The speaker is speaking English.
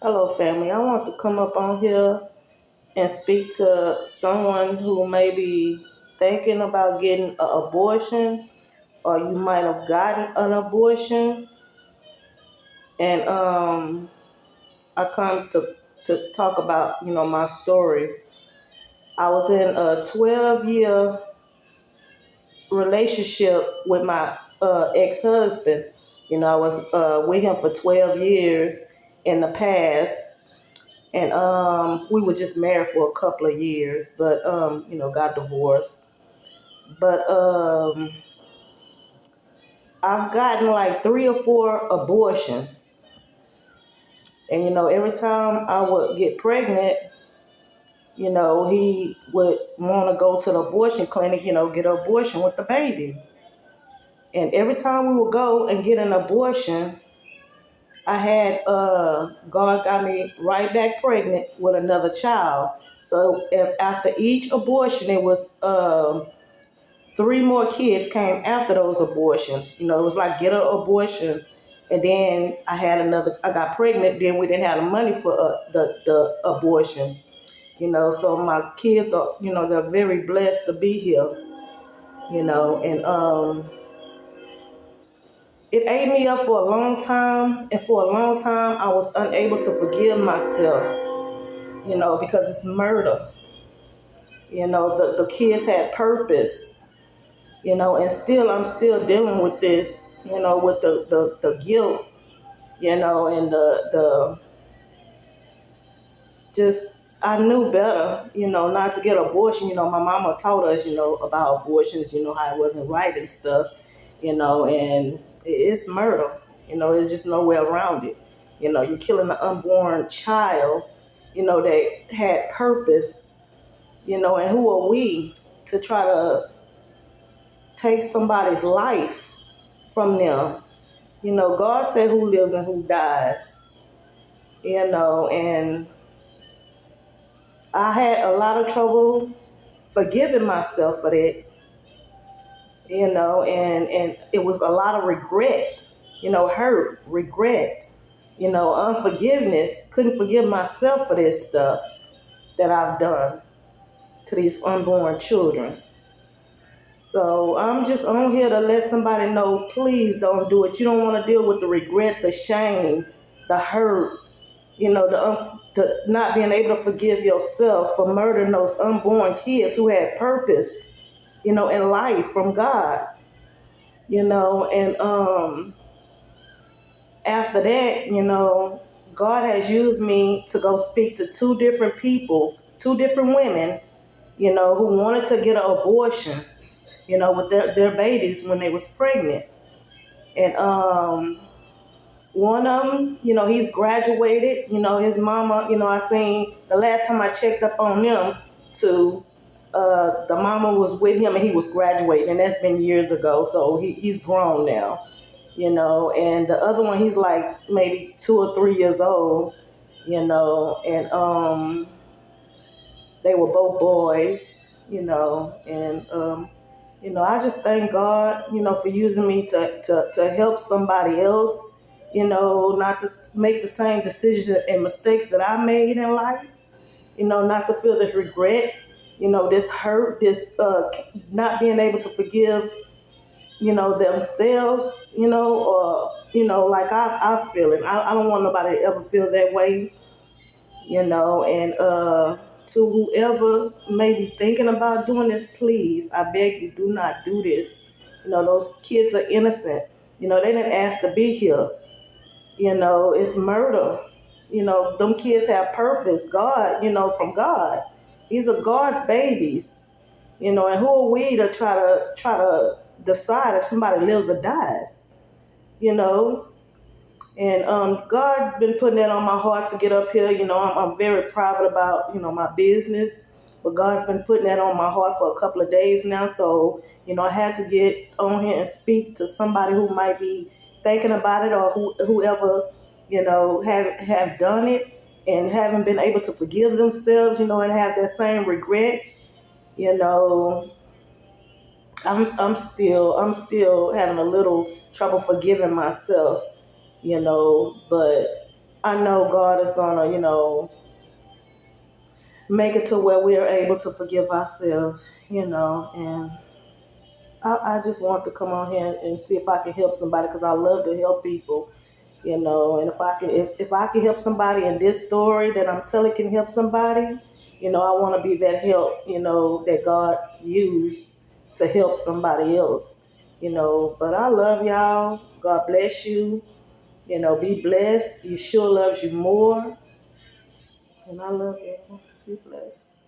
Hello, family. I want to come up on here and speak to someone who may be thinking about getting an abortion, or you might have gotten an abortion. And I come to talk about my story. I was in a 12-year relationship with my ex-husband. I was with him for 12 years in the past. And we were just married for a couple of years, but got divorced. But I've gotten like 3 or 4 abortions, and every time I would get pregnant, he would want to go to the abortion clinic, get an abortion with the baby. And every time we would go and get an abortion, I had God got me right back pregnant with another child. So after each abortion, it was 3 more kids came after those abortions. It was like get an abortion, and then I had another. I got pregnant. Then we didn't have the money for the abortion. So my kids are they're very blessed to be here. And it ate me up for a long time, and for a long time I was unable to forgive myself. Because it's murder. The kids had purpose. And still I'm still dealing with this, with the guilt, and the just I knew better, not to get abortion. My mama taught us, about abortions, how it wasn't right and stuff, and it's murder. There's just no way around it. You're killing an unborn child, that had purpose, and who are we to try to take somebody's life from them? God said who lives and who dies, and I had a lot of trouble forgiving myself for that, and it was a lot of regret, hurt, regret, unforgiveness. Couldn't forgive myself for this stuff that I've done to these unborn children. So I'm just on here to let somebody know, please don't do it. You don't want to deal with the regret, the shame, the hurt, the not being able to forgive yourself for murdering those unborn kids who had purpose, in life from God, and after that, God has used me to go speak to 2 different people, 2 different women, who wanted to get an abortion, with their babies when they was pregnant. And one of them, he's graduated. His mama, I seen the last time I checked up on them, to the mama was with him and he was graduating, and that's been years ago. So he's grown now, and the other one, he's like maybe 2 or 3 years old, and they were both boys, and I just thank God, for using me to help somebody else, not to make the same decisions and mistakes that I made in life, not to feel this regret, this hurt, this not being able to forgive, themselves, or, like I feel it. I don't want nobody to ever feel that way, and to whoever may be thinking about doing this, please, I beg you, do not do this. Those kids are innocent. They didn't ask to be here. It's murder. Them kids have purpose. God, from God. These are God's babies. And who are we to try to decide if somebody lives or dies? You know, and God been putting that on my heart to get up here. I'm very private about, my business, but God's been putting that on my heart for a couple of days now. So, I had to get on here and speak to somebody who might be thinking about it, or whoever, have done it and haven't been able to forgive themselves, and have that same regret. You know, I'm still having a little trouble forgiving myself, but I know God is gonna, make it to where we are able to forgive ourselves, and I just want to come on here and see if I can help somebody because I love to help people, and if I can help somebody in this story that I'm telling can help somebody, I want to be that help, that God used to help somebody else, but I love y'all. God bless you. Be blessed. Yeshua loves you more. And I love you. Be blessed.